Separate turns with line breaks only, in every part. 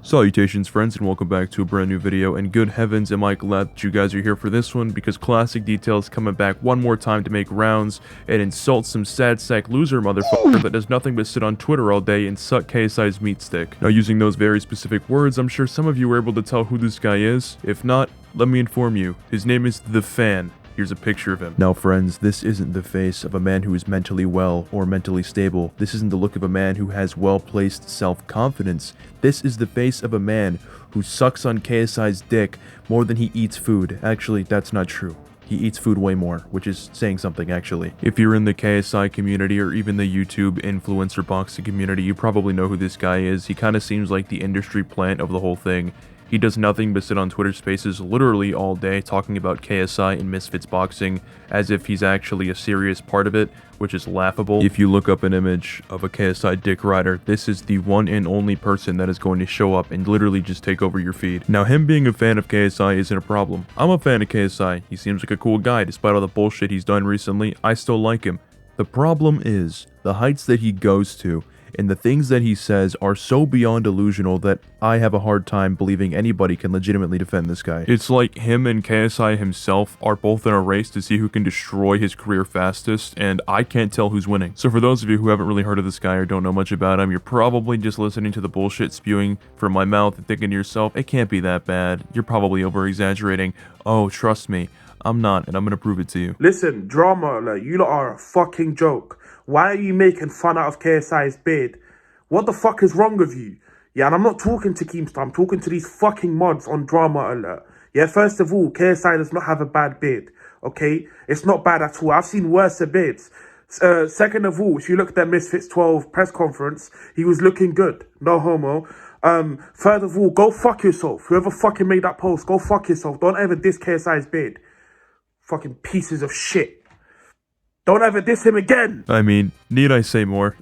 Salutations friends, and welcome back to a brand new video, and good heavens am I glad that you guys are here for this one, because Classic Details coming back one more time to make rounds and insult some sad sack loser motherfucker that does nothing but sit on Twitter all day and suck KSI's meat stick. Now, using those very specific words, I'm sure some of you were able to tell who this guy is. If not, let me inform you. His name is The Fan. Here's a picture of him. Now friends, this isn't the face of a man who is mentally well or mentally stable. This isn't the look of a man who has well-placed self-confidence. This is the face of a man who sucks on KSI's dick more than he eats food. Actually, that's not true. He eats food way more, which is saying something actually. If you're in the KSI community or even the YouTube influencer boxing community, you probably know who this guy is. He kind of seems like the industry plant of the whole thing. He does nothing but sit on Twitter Spaces literally all day talking about KSI and Misfits boxing as if he's actually a serious part of it, which is laughable. If you look up an image of a KSI dick rider, this is the one and only person that is going to show up and literally just take over your feed. Now, him being a fan of KSI isn't a problem. I'm a fan of KSI. He seems like a cool guy. Despite all the bullshit he's done recently, I still like him. The problem is the heights that he goes to, and the things that he says are so beyond delusional that I have a hard time believing anybody can legitimately defend this guy. It's like him and KSI himself are both in a race to see who can destroy his career fastest, and I can't tell who's winning. So for those of you who haven't really heard of this guy or don't know much about him, you're probably just listening to the bullshit spewing from my mouth and thinking to yourself, it can't be that bad. You're probably over-exaggerating. Oh, trust me, I'm not, and I'm gonna prove it to you.
Listen, drama alert, you lot are a fucking joke. Why are you making fun out of KSI's beard? What the fuck is wrong with you? Yeah, and I'm not talking to Keemstar, I'm talking to these fucking mods on drama alert. Yeah, first of all, KSI does not have a bad beard, okay? It's not bad at all. I've seen worse beards. Second of all, if you look at that Misfits 12 press conference, he was looking good. No homo. Third of all, go fuck yourself. Whoever fucking made that post, go fuck yourself. Don't ever diss KSI's beard. Fucking pieces of shit. Don't ever diss him again!
I mean, need I say more?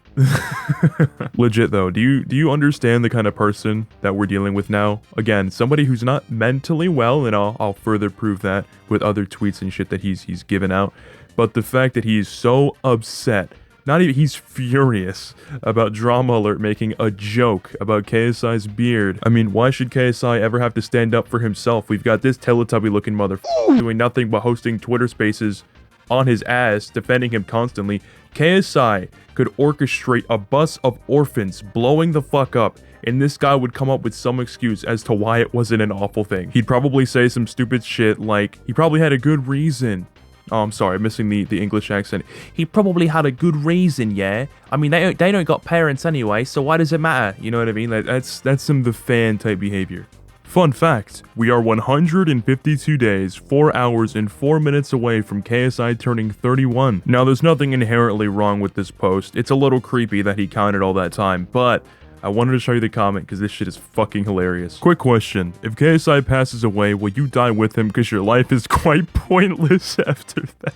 Legit though, do you understand the kind of person that we're dealing with now? Again, somebody who's not mentally well, and I'll further prove that with other tweets and shit that he's given out. But the fact that he's so upset, he's furious about Drama Alert making a joke about KSI's beard. I mean, why should KSI ever have to stand up for himself? We've got this Teletubby looking motherfucker doing nothing but hosting Twitter Spaces on his ass, defending him constantly. KSI could orchestrate a bus of orphans blowing the fuck up, and this guy would come up with some excuse as to why it wasn't an awful thing. He'd probably say some stupid shit like, he probably had a good reason. Oh, I'm sorry, I'm missing the English accent. He probably had a good reason, yeah? I mean, they don't got parents anyway, so why does it matter? You know what I mean? Like, that's some The Fan type behavior. Fun fact, we are 152 days, 4 hours, and 4 minutes away from KSI turning 31. Now, there's nothing inherently wrong with this post. It's a little creepy that he counted all that time, but I wanted to show you the comment because this shit is fucking hilarious. Quick question, if KSI passes away, will you die with him because your life is quite pointless after that?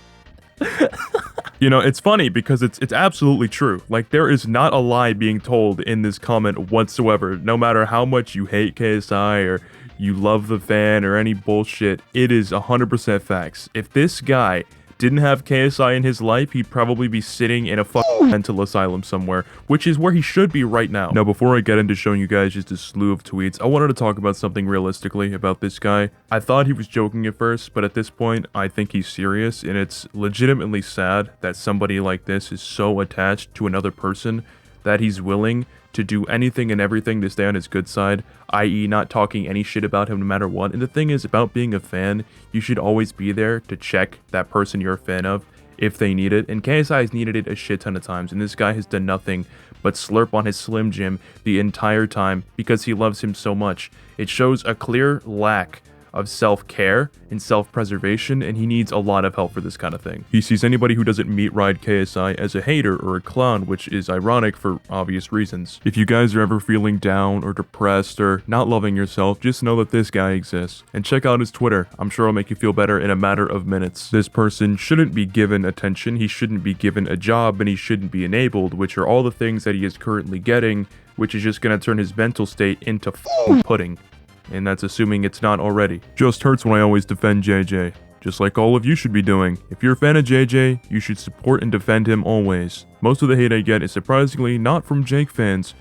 You know, it's funny because it's absolutely true. Like, there is not a lie being told in this comment whatsoever. No matter how much you hate KSI or you love The Fan or any bullshit, it is 100% facts. If this guy didn't have KSI in his life, he'd probably be sitting in a fucking mental asylum somewhere, which is where he should be right now. Now, before I get into showing you guys just a slew of tweets, I wanted to talk about something realistically about this guy. I thought he was joking at first, but at this point, I think he's serious, and it's legitimately sad that somebody like this is so attached to another person that he's willing to do anything and everything to stay on his good side, i.e. not talking any shit about him no matter what. And the thing is, about being a fan, you should always be there to check that person you're a fan of if they need it. And KSI has needed it a shit ton of times, and this guy has done nothing but slurp on his Slim Jim the entire time because he loves him so much. It shows a clear lack of self-care and self-preservation, and he needs a lot of help for this kind of thing. He sees anybody who doesn't meet ride KSI as a hater or a clown, which is ironic for obvious reasons. If you guys are ever feeling down or depressed or not loving yourself, just know that this guy exists. And check out his Twitter. I'm sure it'll make you feel better in a matter of minutes. This person shouldn't be given attention, he shouldn't be given a job, and he shouldn't be enabled, which are all the things that he is currently getting, which is just gonna turn his mental state into pudding. And that's assuming it's not already. Just hurts when I always defend JJ. Just like all of you should be doing. If you're a fan of JJ, you should support and defend him always. Most of the hate I get is surprisingly not from Jake fans,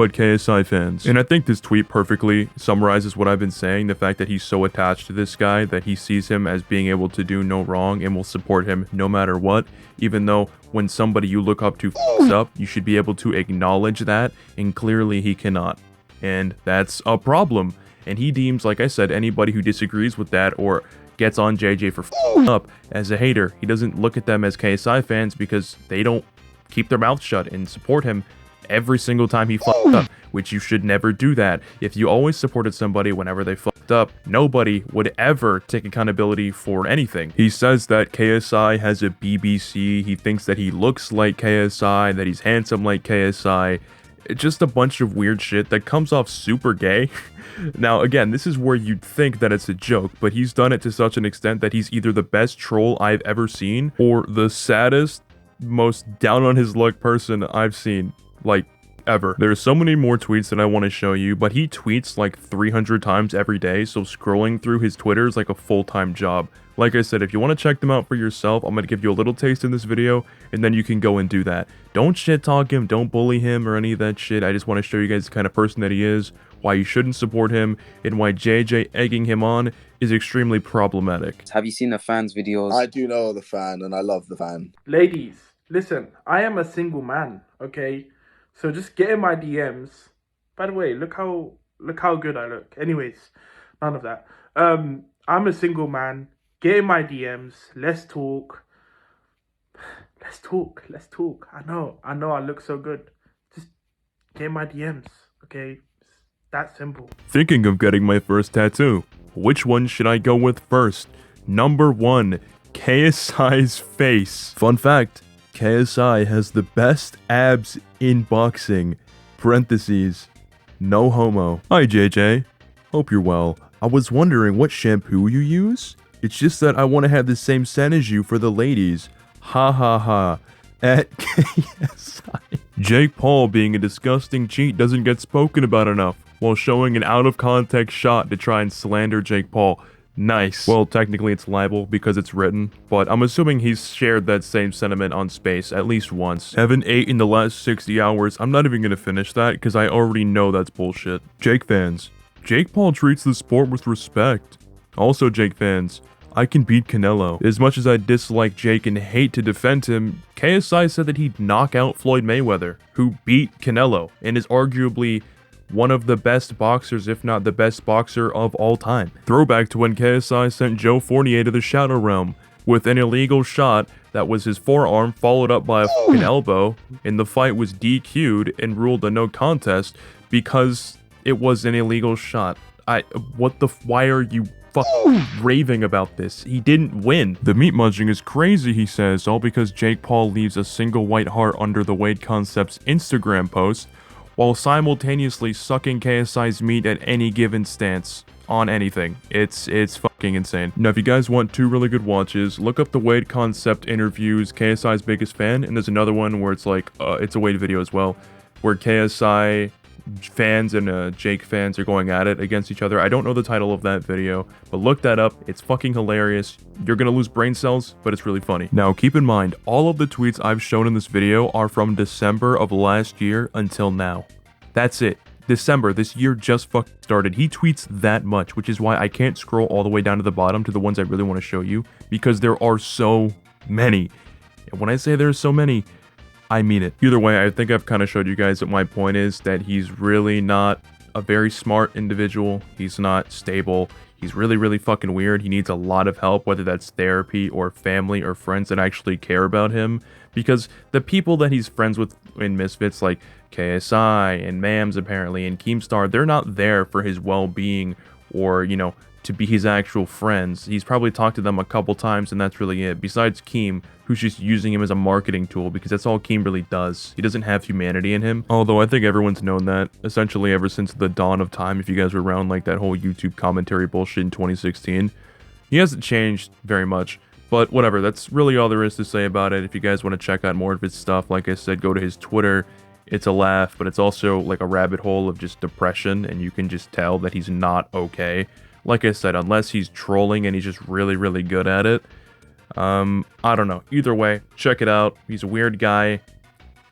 but KSI fans. And I think this tweet perfectly summarizes what I've been saying, the fact that he's so attached to this guy that he sees him as being able to do no wrong and will support him no matter what, even though when somebody you look up to f***s up, you should be able to acknowledge that, and clearly he cannot. And that's a problem. And he deems, like I said, anybody who disagrees with that or gets on JJ for f***ing up as a hater. He doesn't look at them as KSI fans because they don't keep their mouth shut and support him every single time he fucked up, which you should never do that. If you always supported somebody whenever they fucked up, nobody would ever take accountability for anything. He says that KSI has a BBC, he thinks that he looks like KSI, that he's handsome like KSI. It's just a bunch of weird shit that comes off super gay. Now, again, this is where you'd think that it's a joke, but he's done it to such an extent that he's either the best troll I've ever seen or the saddest, most down on his luck person I've seen, like, ever. There's so many more tweets that I want to show you, but he tweets like 300 times every day, so scrolling through his Twitter is like a full-time job. Like I said, if you want to check them out for yourself, I'm going to give you a little taste in this video, and then you can go and do that. Don't shit talk him, don't bully him or any of that shit. I just want to show you guys the kind of person that he is, why you shouldn't support him, and why JJ egging him on is extremely problematic.
Have you seen the fans' videos?
I do know the fan, and I love the fan.
Ladies, listen, I am a single man, okay? So just get in my DMs. By the way, look how good I look. Anyways, none of that. I'm a single man. Get in my DMs. Let's talk. Let's talk. I know I look so good. Just get in my DMs, okay? It's that simple.
Thinking of getting my first tattoo. Which one should I go with first? Number 1, KSI's face. Fun fact, KSI has the best abs in boxing. Parentheses, no homo. Hi JJ, hope you're well. I was wondering what shampoo you use? It's just that I want to have the same scent as you for the ladies. Ha ha ha. At KSI. Jake Paul being a disgusting cheat doesn't get spoken about enough, while showing an out of context shot to try and slander Jake Paul. Nice. Well, technically it's libel because it's written, but I'm assuming he's shared that same sentiment on Space at least once. Haven't ate in the last 60 hours. I'm not even gonna finish that because I already know that's bullshit. Jake fans, Jake Paul treats the sport with respect. Also, Jake fans, I can beat Canelo. As much as I dislike Jake and hate to defend him, KSI said that he'd knock out Floyd Mayweather, who beat Canelo and is arguably one of the best boxers, if not the best boxer of all time. Throwback to when KSI sent Joe Fournier to the Shadow Realm with an illegal shot that was his forearm followed up by a fucking elbow, and the fight was DQ'd and ruled a no contest because it was an illegal shot. Why are you fucking raving about this? He didn't win. The meat munching is crazy, he says, all because Jake Paul leaves a single white heart under the Wade Concept's Instagram post, while simultaneously sucking KSI's meat at any given stance on anything. It's fucking insane. Now, if you guys want 2 really good watches, look up the Wade Concept interviews KSI's biggest fan, and there's another one where it's like, it's a Wade video as well, where KSI fans and Jake fans are going at it against each other. I don't know the title of that video, but look that up. It's fucking hilarious. You're gonna lose brain cells, but it's really funny. Now, keep in mind, all of the tweets I've shown in this video are from December of last year until now. That's it. December, this year just fucking started. He tweets that much, which is why I can't scroll all the way down to the bottom to the ones I really want to show you, because there are so many. And when I say there's so many, I mean it. Either way, I think I've kind of showed you guys what my point is, that he's really not a very smart individual. He's not stable. He's really, really fucking weird. He needs a lot of help, whether that's therapy or family or friends that actually care about him. Because the people that he's friends with in Misfits, like KSI and Mams apparently, and Keemstar, they're not there for his well-being or, you know, to be his actual friends. He's probably talked to them a couple times and that's really it. Besides Keem, who's just using him as a marketing tool because that's all Keem really does. He doesn't have humanity in him. Although I think everyone's known that essentially ever since the dawn of time, if you guys were around like that whole YouTube commentary bullshit in 2016. He hasn't changed very much. But whatever, that's really all there is to say about it. If you guys want to check out more of his stuff, like I said, go to his Twitter. It's a laugh, but it's also like a rabbit hole of just depression, and you can just tell that he's not okay. Like I said, unless he's trolling and he's just really, really good at it. I don't know. Either way, check it out. He's a weird guy.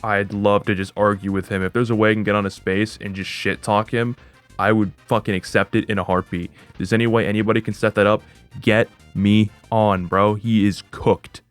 I'd love to just argue with him. If there's a way I can get on his space and just shit talk him, I would fucking accept it in a heartbeat. If there's any way anybody can set that up, get me on, bro. He is cooked.